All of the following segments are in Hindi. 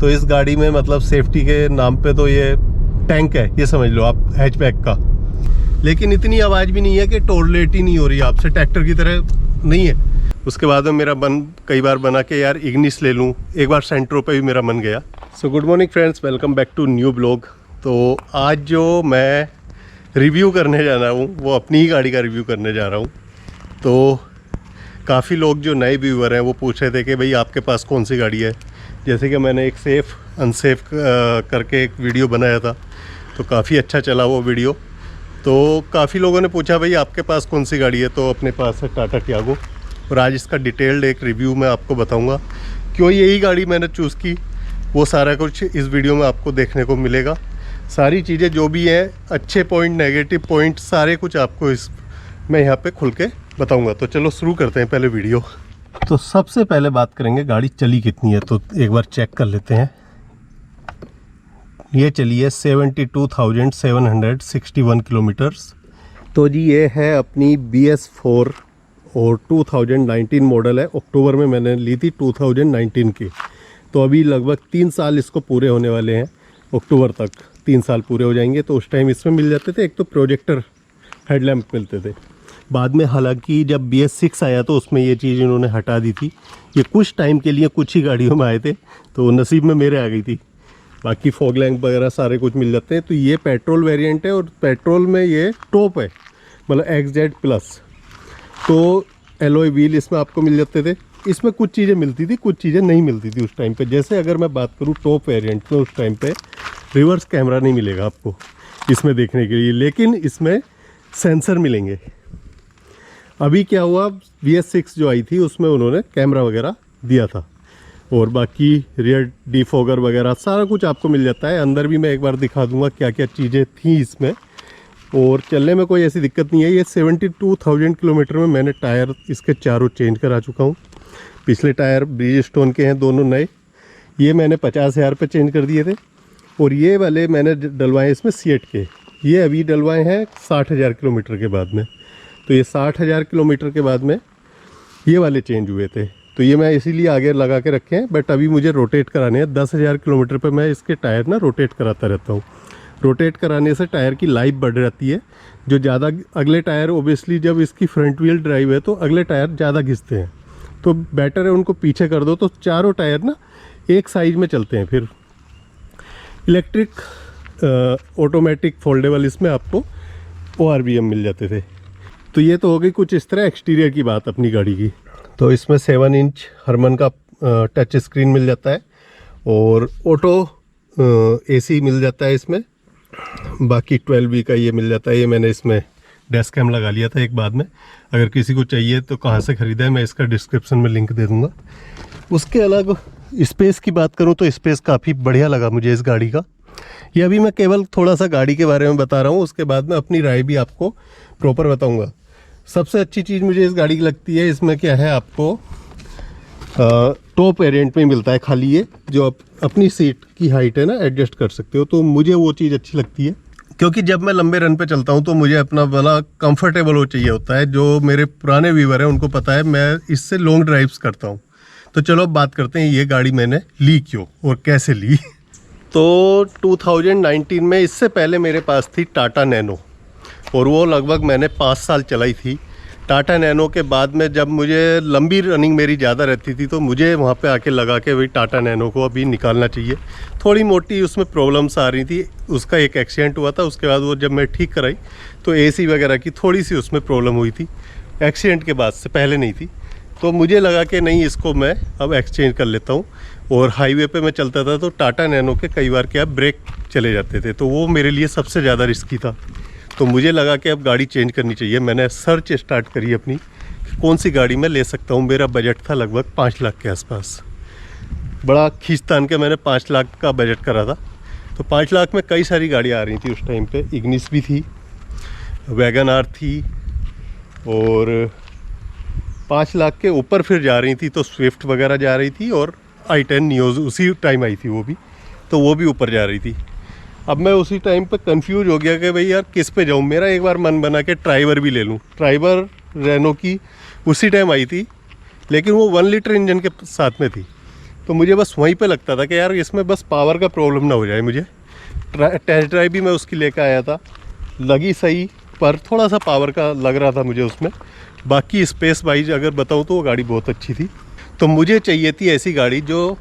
तो इस गाड़ी में मतलब सेफ्टी के नाम पे तो ये टैंक है, ये समझ लो आप, हैचबैक का। लेकिन इतनी आवाज़ भी नहीं है कि टोलरेट ही नहीं हो रही आपसे, ट्रैक्टर की तरह नहीं है। उसके बाद में मेरा मन कई बार बना कि यार इग्निस ले लूँ, एक बार सेंट्रो पे भी मेरा मन गया। So good morning friends, welcome back to new blog. तो आज जो मैं रिव्यू करने जा रहा हूँ वो अपनी ही गाड़ी का रिव्यू करने जा रहा हूँ। तो काफ़ी लोग जो नए व्यूअर हैं वो पूछ रहे थे कि भाई आपके पास कौन सी गाड़ी है। जैसे कि मैंने एक सेफ़ अनसेफ करके एक वीडियो बनाया था, तो काफ़ी अच्छा चला वो वीडियो। तो काफ़ी लोगों ने पूछा भाई आपके पास कौन सी गाड़ी है, तो अपने पास है टाटा टियागो। और आज इसका डिटेल्ड एक रिव्यू मैं आपको बताऊंगा, क्यों यही गाड़ी मैंने चूज़ की, वो सारा कुछ इस वीडियो में आपको देखने को मिलेगा। सारी चीज़ें जो भी हैं, अच्छे पॉइंट नेगेटिव पॉइंट, सारे कुछ आपको इस मैं यहाँ पे खुल के बताऊंगा। तो चलो शुरू करते हैं पहले वीडियो। तो सबसे पहले बात करेंगे गाड़ी चली कितनी है, तो एक बार चेक कर लेते हैं। ये चली है 72,761 किलोमीटर्स। तो जी ये है अपनी BS4 और 2019 मॉडल है। अक्टूबर में मैंने ली थी 2019 की। तो अभी लगभग 3 साल इसको पूरे होने वाले हैं, अक्टूबर तक 3 साल पूरे हो जाएंगे। तो उस टाइम इसमें मिल जाते थे, एक तो प्रोजेक्टर हेडलैम्प मिलते थे। बाद में हालांकि जब BS6 आया तो उसमें ये चीज़ इन्होंने हटा दी थी। ये कुछ टाइम के लिए कुछ ही गाड़ियों में आए थे, तो नसीब में मेरे आ गई थी। बाकी फॉग लैंप वगैरह सारे कुछ मिल जाते हैं। तो ये पेट्रोल वेरिएंट है और पेट्रोल में ये टॉप है, मतलब XZ+। तो एलॉय व्हील इसमें आपको मिल जाते थे। इसमें कुछ चीज़ें मिलती थी, कुछ चीज़ें नहीं मिलती थी उस टाइम पे। जैसे अगर मैं बात करूँ टॉप वेरिएंट में, उस टाइम पे रिवर्स कैमरा नहीं मिलेगा आपको इसमें देखने के लिए, लेकिन इसमें सेंसर मिलेंगे। अभी क्या हुआ, BS6 जो आई थी उसमें उन्होंने कैमरा वगैरह दिया था, और बाकी रियर डिफॉगर वगैरह सारा कुछ आपको मिल जाता है। अंदर भी मैं एक बार दिखा दूंगा क्या क्या चीज़ें थी इसमें। और चलने में कोई ऐसी दिक्कत नहीं है। ये 72,000 किलोमीटर में मैंने टायर इसके चारों चेंज करा चुका हूँ। पिछले टायर ब्रिजस्टोन के हैं दोनों नए, ये मैंने 50,000 पे चेंज कर दिए थे। और ये वाले मैंने डलवाए इसमें सीएट के, ये अभी डलवाए हैं 60,000 किलोमीटर के बाद में। तो ये 60,000 किलोमीटर के बाद में ये वाले चेंज हुए थे। तो ये मैं इसीलिए आगे लगा के रखे हैं, बट अभी मुझे रोटेट कराने हैं। 10,000 किलोमीटर पे मैं इसके टायर ना रोटेट कराता रहता हूँ। रोटेट कराने से टायर की लाइफ बढ़ जाती है। जो ज़्यादा अगले टायर, ओबियसली जब इसकी फ्रंट व्हील ड्राइव है तो अगले टायर ज़्यादा घिसते हैं, तो बेटर है उनको पीछे कर दो, तो चारों टायर ना एक साइज में चलते हैं। फिर इलेक्ट्रिक ऑटोमेटिक फोल्डेबल इसमें आपको ORVM मिल जाते थे। तो ये तो हो गई कुछ इस तरह एक्सटीरियर की बात अपनी गाड़ी की। तो इसमें 7 इंच हरमन का टच स्क्रीन मिल जाता है, और ऑटो AC मिल जाता है इसमें। बाकी 12V का ये मिल जाता है। ये मैंने इसमें डैश कैम लगा लिया था एक बाद में। अगर किसी को चाहिए तो कहाँ से ख़रीदा है मैं इसका डिस्क्रिप्शन में लिंक दे दूँगा। उसके अलग स्पेस की बात करूँ तो स्पेस काफ़ी बढ़िया लगा मुझे इस गाड़ी का। ये अभी मैं केवल थोड़ा सा गाड़ी के बारे में बता रहा हूँ, उसके बाद में अपनी राय भी आपको प्रॉपर बताऊँगा। सबसे अच्छी चीज़ मुझे इस गाड़ी की लगती है, इसमें क्या है, आपको टॉप वेरिएंट में मिलता है खाली ये, जो आप अपनी सीट की हाइट है ना एडजस्ट कर सकते हो। तो मुझे वो चीज़ अच्छी लगती है, क्योंकि जब मैं लंबे रन पे चलता हूँ तो मुझे अपना वाला कंफर्टेबल हो चाहिए होता है। जो मेरे पुराने व्यूवर हैं उनको पता है मैं इससे लॉन्ग ड्राइव्स करता हूँ। तो चलो अब बात करते हैं ये गाड़ी मैंने ली क्यों और कैसे ली। तो 2019 में, इससे पहले मेरे पास थी टाटा नैनो, और वो लगभग मैंने 5 साल चलाई थी। टाटा नैनो के बाद में जब मुझे लंबी रनिंग मेरी ज़्यादा रहती थी, तो मुझे वहाँ पे आके लगा के भाई टाटा नैनो को अभी निकालना चाहिए। थोड़ी मोटी उसमें प्रॉब्लम्स आ रही थी, उसका एक एक्सीडेंट हुआ था। उसके बाद वो जब मैं ठीक कराई तो AC वगैरह की थोड़ी सी उसमें प्रॉब्लम हुई थी, एक्सीडेंट के बाद से, पहले नहीं थी। तो मुझे लगा कि नहीं, इसको मैं अब एक्सचेंज कर लेता हूँ। और हाईवे पे मैं चलता था तो टाटा नैनो के कई बार क्या ब्रेक चले जाते थे, तो वो मेरे लिए सबसे ज़्यादा रिस्की था। तो मुझे लगा कि अब गाड़ी चेंज करनी चाहिए। मैंने सर्च स्टार्ट करी अपनी कि कौन सी गाड़ी मैं ले सकता हूँ। मेरा बजट था लगभग 5 लाख के आसपास। बड़ा खींचतान के मैंने 5 लाख का बजट करा था। तो 5 लाख में कई सारी गाड़ियाँ आ रही थी उस टाइम पे। इग्निस भी थी, वैगन आर थी, और 5 लाख के ऊपर फिर जा रही थी तो स्विफ्ट वगैरह जा रही थी, और i10 नियोज उसी टाइम आई थी वो भी, तो वो भी ऊपर जा रही थी। अब मैं उसी टाइम पे कंफ्यूज हो गया कि भाई यार किस पे जाऊँ। मेरा एक बार मन बना कि ट्राइबर भी ले लूँ। ट्राइबर रेनो की उसी टाइम आई थी, लेकिन वो 1 लीटर इंजन के साथ में थी। तो मुझे बस वहीं पे लगता था कि यार इसमें बस पावर का प्रॉब्लम ना हो जाए मुझे। टेस्ट ड्राइव भी मैं उसकी लेकर आया था, लगी सही, पर थोड़ा सा पावर का लग रहा था मुझे उसमें। बाकी स्पेस वाइज अगर बताऊँ तो वो गाड़ी बहुत अच्छी थी। तो मुझे चाहिए थी ऐसी गाड़ी जो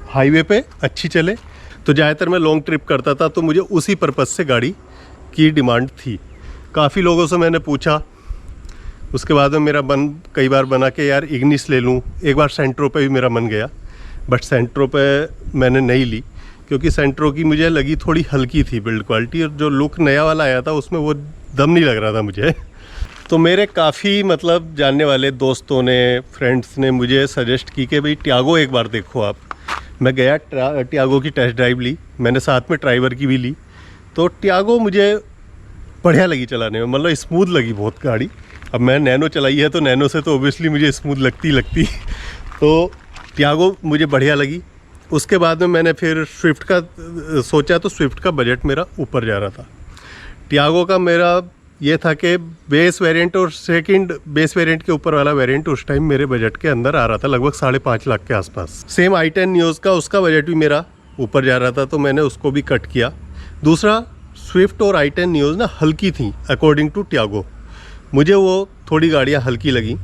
हाईवे पे अच्छी चले। तो ज़्यादातर मैं लॉन्ग ट्रिप करता था, तो मुझे उसी पर्पज़ से गाड़ी की डिमांड थी। काफ़ी लोगों से मैंने पूछा, उसके बाद में मेरा मन कई बार बना कि यार इग्निस ले लूँ। एक बार सेंट्रो पे भी मेरा मन गया, बट सेंट्रो पे मैंने नहीं ली, क्योंकि सेंट्रो की मुझे लगी थोड़ी हल्की थी बिल्ड क्वालिटी, और जो लुक नया वाला आया था उसमें वो दम नहीं लग रहा था मुझे। तो मेरे काफ़ी मतलब जानने वाले दोस्तों ने, फ्रेंड्स ने मुझे सजेस्ट की कि भाई टियागो एक बार देखो आप। मैं गया, टियागो की टेस्ट ड्राइव ली मैंने, साथ में ड्राइवर की भी ली। तो टियागो मुझे बढ़िया लगी चलाने में, मतलब स्मूथ लगी बहुत गाड़ी। अब मैं नैनो चलाई है तो नैनो से तो ओबियसली मुझे स्मूथ लगती तो टियागो मुझे बढ़िया लगी। उसके बाद में मैंने फिर स्विफ्ट का सोचा, तो स्विफ्ट का बजट मेरा ऊपर जा रहा था। टियागो का मेरा ये था कि बेस वेरिएंट और सेकंड बेस वेरिएंट के ऊपर वाला वेरिएंट उस टाइम मेरे बजट के अंदर आ रहा था, लगभग 5.5 लाख के आसपास। सेम i10 न्यूज़ का उसका बजट भी मेरा ऊपर जा रहा था, तो मैंने उसको भी कट किया। दूसरा, स्विफ्ट और i10 न्यूज़ ना हल्की थी अकॉर्डिंग टू टियागो, मुझे वो थोड़ी गाड़ियाँ हल्की लगी।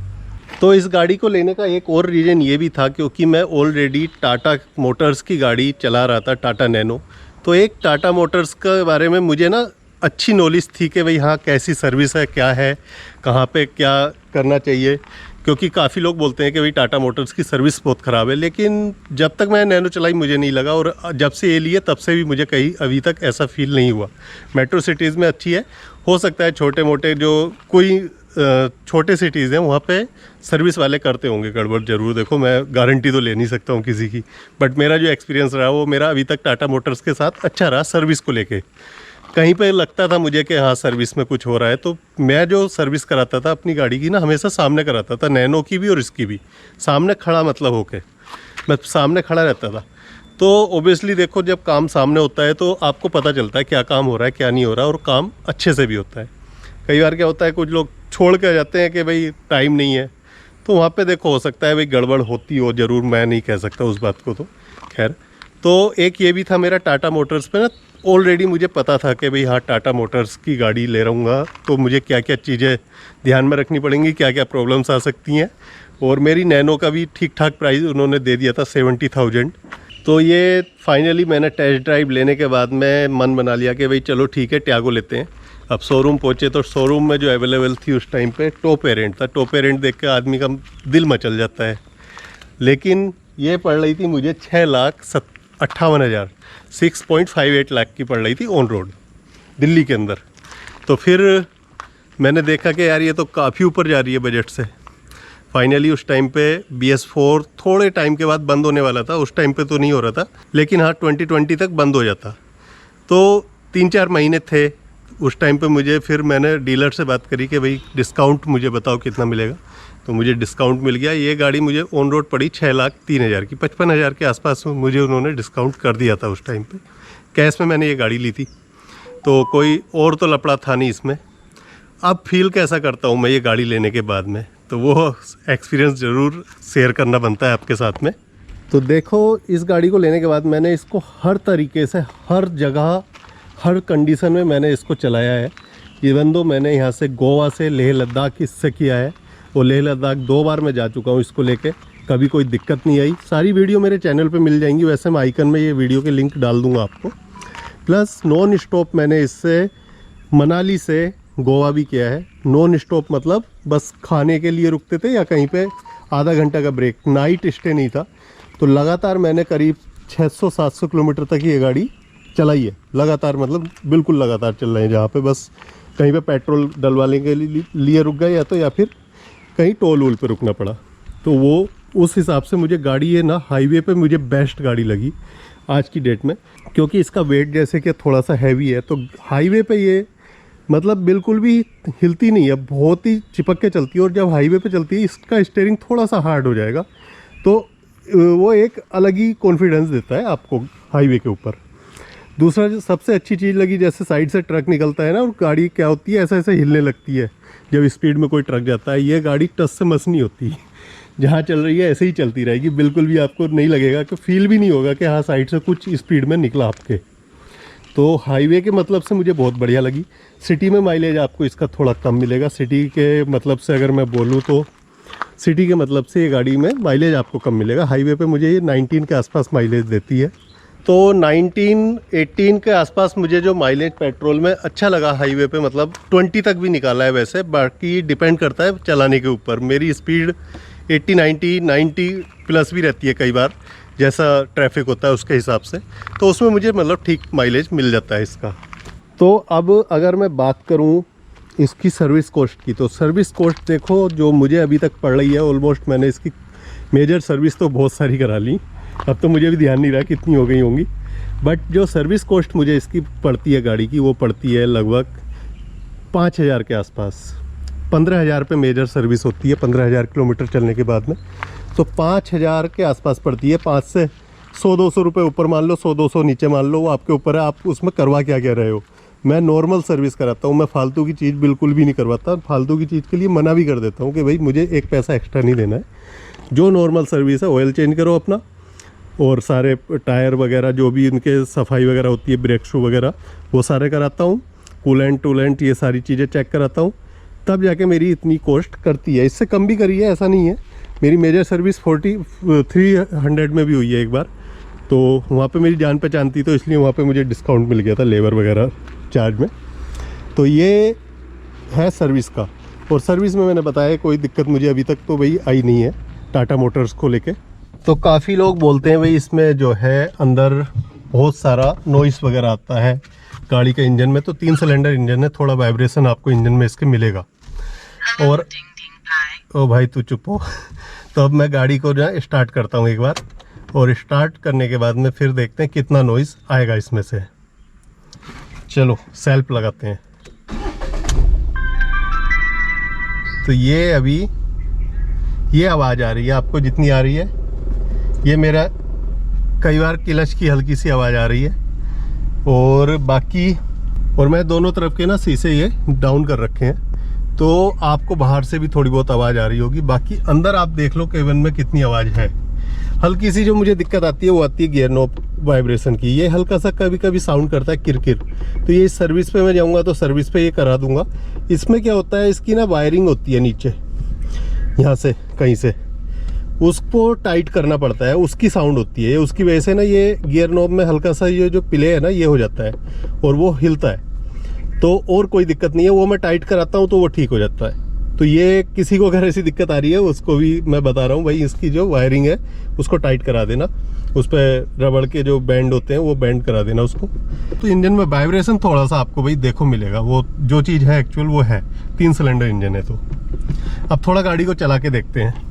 तो इस गाड़ी को लेने का एक और रीज़न ये भी था, क्योंकि मैं ऑलरेडी टाटा मोटर्स की गाड़ी चला रहा था, टाटा नैनो। तो एक टाटा मोटर्स के बारे में मुझे ना अच्छी नॉलेज थी कि भाई हाँ कैसी सर्विस है, क्या है, कहाँ पे क्या करना चाहिए। क्योंकि काफ़ी लोग बोलते हैं कि भाई टाटा मोटर्स की सर्विस बहुत ख़राब है, लेकिन जब तक मैं नैनो चलाई मुझे नहीं लगा, और जब से ये लिए तब से भी मुझे कहीं अभी तक ऐसा फील नहीं हुआ। मेट्रो सिटीज़ में अच्छी है, हो सकता है छोटे मोटे जो कोई छोटे सिटीज़ हैं वहाँ पे सर्विस वाले करते होंगे गड़बड़ ज़रूर। देखो मैं गारंटी तो ले नहीं सकता हूँ किसी की, बट मेरा जो एक्सपीरियंस रहा वो मेरा अभी तक टाटा मोटर्स के साथ अच्छा रहा। सर्विस को लेके कहीं पे लगता था मुझे कि हाँ सर्विस में कुछ हो रहा है, तो मैं जो सर्विस कराता था अपनी गाड़ी की ना, हमेशा सामने कराता था, नैनो की भी और इसकी भी सामने खड़ा, मतलब होके मैं सामने खड़ा रहता था। तो ओबियसली देखो जब काम सामने होता है तो आपको पता चलता है क्या काम हो रहा है क्या नहीं हो रहा, और काम अच्छे से भी होता है। कई बार क्या होता है, कुछ लोग छोड़ के जाते हैं कि भाई टाइम नहीं है, तो वहाँ पे देखो हो सकता है भाई गड़बड़ होती हो ज़रूर, मैं नहीं कह सकता उस बात को। तो खैर, तो एक ये भी था मेरा टाटा मोटर्स पे ना, ऑलरेडी मुझे पता था कि भाई हाँ टाटा मोटर्स की गाड़ी ले रहूँगा तो मुझे क्या क्या चीज़ें ध्यान में रखनी पड़ेंगी, क्या क्या प्रॉब्लम्स आ सकती हैं। और मेरी नैनो का भी ठीक ठाक प्राइस उन्होंने दे दिया था 70,000। तो ये फाइनली मैंने टेस्ट ड्राइव लेने के बाद में मन बना लिया कि भाई चलो ठीक है टियागो लेते हैं। अब शोरूम पहुँचे तो शोरूम में जो अवेलेबल थी उस टाइम पे टॉप वेरिएंट था। टॉप वेरिएंट देख के आदमी का दिल मचल जाता है, लेकिन ये पड़ रही थी मुझे 6,58,000, 6.58 लाख की पड़ रही थी ऑन रोड दिल्ली के अंदर। तो फिर मैंने देखा कि यार ये तो काफ़ी ऊपर जा रही है बजट से। फाइनली उस टाइम पे BS4 थोड़े टाइम के बाद बंद होने वाला था, उस टाइम पे तो नहीं हो रहा था, लेकिन हाँ 2020 तक बंद हो जाता। तो 3-4 महीने थे उस टाइम पे। मुझे फिर मैंने डीलर से बात करी कि भाई डिस्काउंट मुझे बताओ कितना मिलेगा, तो मुझे डिस्काउंट मिल गया। ये गाड़ी मुझे ऑन रोड पड़ी 6,03,000 की, 55,000 के आसपास मुझे उन्होंने डिस्काउंट कर दिया था उस टाइम पे। कैश में मैंने ये गाड़ी ली थी, तो कोई और तो लफड़ा था नहीं इसमें। अब फील कैसा करता हूँ मैं ये गाड़ी लेने के बाद में, तो वो एक्सपीरियंस ज़रूर शेयर करना बनता है आपके साथ में। तो देखो इस गाड़ी को लेने के बाद मैंने इसको हर तरीके से, हर जगह, हर कंडीशन में मैंने इसको चलाया है। इवन दो मैंने यहाँ से गोवा से लेह लद्दाख इससे किया है, और लेह लद्दाख 2 बार मैं जा चुका हूँ इसको लेके, कभी कोई दिक्कत नहीं आई। सारी वीडियो मेरे चैनल पे मिल जाएंगी, वैसे मैं आइकन में ये वीडियो के लिंक डाल दूँगा आपको। प्लस नॉन स्टॉप मैंने इससे मनाली से गोवा भी किया है। नॉन स्टॉप मतलब बस खाने के लिए रुकते थे या कहीं पे आधा घंटा का ब्रेक, नाइट स्टे नहीं था। तो लगातार मैंने करीब 600-700 किलोमीटर तक ये गाड़ी चलाई है लगातार, मतलब बिल्कुल लगातार चल रहे हैं। जहाँ पे बस कहीं पे पेट्रोल डलवाने के लिए रुक गए, या फिर कहीं टोल वोल पे रुकना पड़ा। तो वो उस हिसाब से मुझे गाड़ी ये ना हाईवे पे मुझे बेस्ट गाड़ी लगी आज की डेट में, क्योंकि इसका वेट जैसे कि थोड़ा सा हैवी है, तो हाईवे पे ये मतलब बिल्कुल भी हिलती नहीं है, बहुत ही चिपक के चलती है। और जब हाईवे पे चलती है इसका स्टीयरिंग थोड़ा सा हार्ड हो जाएगा, तो वो एक अलग ही कॉन्फिडेंस देता है आपको हाईवे के ऊपर। दूसरा जो सबसे अच्छी चीज़ लगी, जैसे साइड से ट्रक निकलता है ना और गाड़ी क्या होती है ऐसे ऐसे हिलने लगती है जब स्पीड में कोई ट्रक जाता है। ये गाड़ी टस से मस नहीं होती, जहाँ चल रही है ऐसे ही चलती रहेगी, बिल्कुल भी आपको नहीं लगेगा कि फील भी नहीं होगा कि हाँ साइड से कुछ स्पीड में निकला आपके। तो हाईवे के मतलब से मुझे बहुत बढ़िया लगी। सिटी में माइलेज आपको इसका थोड़ा कम मिलेगा। सिटी के मतलब से अगर मैं बोलूँ तो सिटी के मतलब से ये गाड़ी में माइलेज आपको कम मिलेगा। हाईवे पे मुझे ये 19 के आसपास माइलेज देती है। तो 19-18 के आसपास मुझे जो माइलेज पेट्रोल में अच्छा लगा हाईवे पे, मतलब 20 तक भी निकाला है वैसे, बाकी डिपेंड करता है चलाने के ऊपर। मेरी स्पीड 80-90 प्लस भी रहती है कई बार, जैसा ट्रैफिक होता है उसके हिसाब से। तो उसमें मुझे मतलब ठीक माइलेज मिल जाता है इसका। तो अब अगर मैं बात करूं इसकी सर्विस कॉस्ट की, तो सर्विस कॉस्ट देखो जो मुझे अभी तक पड़ रही है, ऑलमोस्ट मैंने इसकी मेजर सर्विस तो बहुत सारी करा ली, अब तो मुझे भी ध्यान नहीं रहा कितनी हो गई होंगी, बट जो सर्विस कॉस्ट मुझे इसकी पड़ती है गाड़ी की, वो पड़ती है लगभग 5,000 के आसपास। 15,000 पे मेजर सर्विस होती है 15,000 किलोमीटर चलने के बाद में, तो 5,000 के आसपास पड़ती है। 5 से 100-200 रुपये ऊपर मान लो, 100-200 नीचे मान लो, वो आपके ऊपर है आप उसमें करवा क्या रहे हो। मैं नॉर्मल सर्विस कराता हूँ, मैं फालतू की चीज़ बिल्कुल भी नहीं करवाता। फालतू की चीज़ के लिए मना भी कर देता हूँ कि भाई मुझे एक पैसा एक्स्ट्रा नहीं देना है। जो नॉर्मल सर्विस है, ऑयल चेंज करो अपना, और सारे टायर वगैरह जो भी इनके सफाई वगैरह होती है, ब्रेक शू वगैरह, वो सारे कराता हूँ। कूलेंट टूलेंट ये सारी चीज़ें चेक कराता हूँ, तब जाके मेरी इतनी कॉस्ट करती है। इससे कम भी करी है, ऐसा नहीं है। मेरी मेजर सर्विस 300 में भी हुई है एक बार, तो वहाँ पे मेरी जान पहचान थी, तो इसलिए वहाँ पे मुझे डिस्काउंट मिल गया था लेबर वगैरह चार्ज में। तो ये है सर्विस का। और सर्विस में मैंने बताया कोई दिक्कत मुझे अभी तक तो भाई आई नहीं है टाटा मोटर्स को लेके। तो काफ़ी लोग बोलते हैं भाई इसमें जो है अंदर बहुत सारा नॉइस वगैरह आता है गाड़ी के इंजन में। तो 3 सिलेंडर इंजन है, थोड़ा वाइब्रेशन आपको इंजन में इसके मिलेगा। और ओ भाई तू चुप हो। तो अब मैं गाड़ी को जो है स्टार्ट करता हूँ एक बार, और स्टार्ट करने के बाद में फिर देखते हैं कितना नॉइस आएगा इसमें से। चलो सेल्फ लगाते हैं। तो ये अभी ये आवाज़ आ रही है आपको, जितनी आ रही है ये मेरा कई बार क्लच की हल्की सी आवाज़ आ रही है। और बाकी, और मैं दोनों तरफ के ना शीशे ये डाउन कर रखे हैं, तो आपको बाहर से भी थोड़ी बहुत आवाज़ आ रही होगी। बाकी अंदर आप देख लो केबिन में कितनी आवाज़ है। हल्की सी जो मुझे दिक्कत आती है वो आती है गियर नॉब वाइब्रेशन की। ये हल्का सा कभी कभी साउंड करता है किरकिर, तो ये सर्विस पे मैं जाऊंगा तो सर्विस पे ये करा दूंगा। इसमें क्या होता है, इसकी ना वायरिंग होती है नीचे, यहाँ से कहीं से उसको टाइट करना पड़ता है, उसकी साउंड होती है। उसकी वजह से ना ये गियर नॉब में हल्का सा ये जो प्ले है ना ये हो जाता है और वो हिलता है। तो और कोई दिक्कत नहीं है, वो मैं टाइट कराता हूँ तो वो ठीक हो जाता है। तो ये किसी को अगर ऐसी दिक्कत आ रही है उसको भी मैं बता रहा हूँ भाई, इसकी जो वायरिंग है उसको टाइट करा देना, उस पर रबड़ के जो बैंड होते हैं वो बैंड करा देना उसको। तो इंजन में वाइब्रेशन थोड़ा सा आपको भाई देखो मिलेगा, वो जो चीज़ है एक्चुअल वो है। 3 सिलेंडर इंजन है। तो अब थोड़ा गाड़ी को चला के देखते हैं।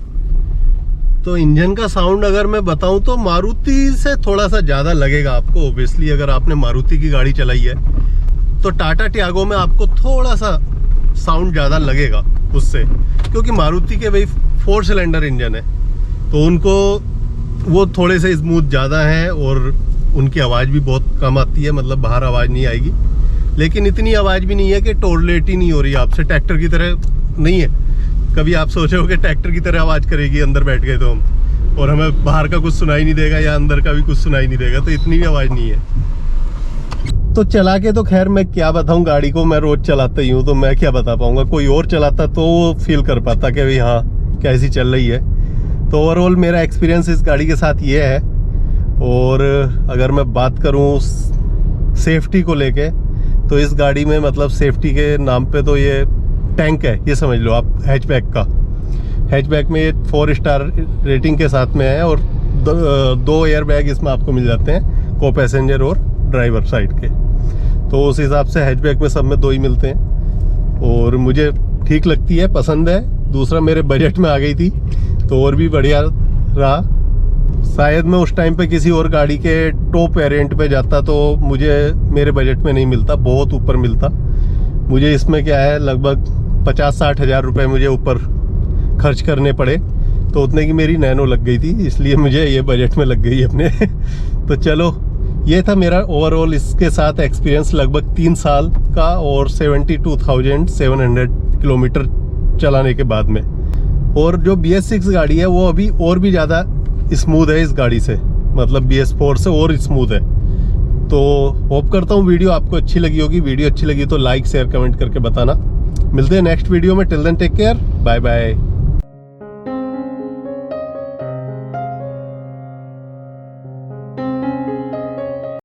तो इंजन का साउंड अगर मैं बताऊं तो मारुति से थोड़ा सा ज़्यादा लगेगा आपको ओब्वियसली, अगर आपने मारुति की गाड़ी चलाई है तो टाटा टियागो में आपको थोड़ा सा साउंड ज़्यादा लगेगा उससे, क्योंकि मारुति के भाई 4 सिलेंडर इंजन है, तो उनको वो थोड़े से स्मूथ ज़्यादा है और उनकी आवाज़ भी बहुत कम आती है, मतलब बाहर आवाज़ नहीं आएगी। लेकिन इतनी आवाज़ भी नहीं है कि टोरलेट ही नहीं हो रही आपसे, ट्रैक्टर की तरह नहीं है। कभी आप सोचे हो कि ट्रैक्टर की तरह आवाज़ करेगी अंदर बैठ गए तो हम, और हमें बाहर का कुछ सुनाई नहीं देगा या अंदर का भी कुछ सुनाई नहीं देगा, तो इतनी भी आवाज़ नहीं है। तो चला के तो खैर मैं क्या बताऊं, गाड़ी को मैं रोज चलाता ही हूँ, तो मैं क्या बता पाऊंगा। कोई और चलाता तो वो फील कर पाता कि भाई हाँ कैसी चल रही है। तो ओवरऑल मेरा एक्सपीरियंस इस गाड़ी के साथ ये है। और अगर मैं बात करूँ सेफ्टी को लेके, तो इस गाड़ी में मतलब सेफ्टी के नाम पे तो ये टैंक है, ये समझ लो आप, हैचबैक का। हैचबैक में ये 4 स्टार रेटिंग के साथ में है, और 2 एयर बैग इसमें आपको मिल जाते हैं, को पैसेंजर और ड्राइवर साइड के। तो उस हिसाब से हैचबैक में सब में 2 ही मिलते हैं, और मुझे ठीक लगती है, पसंद है। दूसरा मेरे बजट में आ गई थी तो और भी बढ़िया रहा। शायद मैं उस टाइम पे किसी और गाड़ी के टॉप वेरिएंट पे जाता तो मुझे मेरे बजट में नहीं मिलता, बहुत ऊपर मिलता। मुझे इसमें क्या है लगभग 50-60 हज़ार रुपये मुझे ऊपर खर्च करने पड़े, तो उतने की मेरी नैनो लग गई थी, इसलिए मुझे ये बजट में लग गई अपने। तो चलो ये था मेरा ओवरऑल इसके साथ एक्सपीरियंस, लगभग 3 साल का और 72,700 किलोमीटर चलाने के बाद में। और जो BS6 गाड़ी है वो अभी और भी ज़्यादा स्मूथ है इस गाड़ी से, मतलब BS4 से और स्मूथ है। तो होप करता हूँ वीडियो आपको अच्छी लगी होगी। वीडियो अच्छी लगी तो लाइक शेयर कमेंट करके बताना। मिलते हैं नेक्स्ट वीडियो में। Till then take care, bye bye.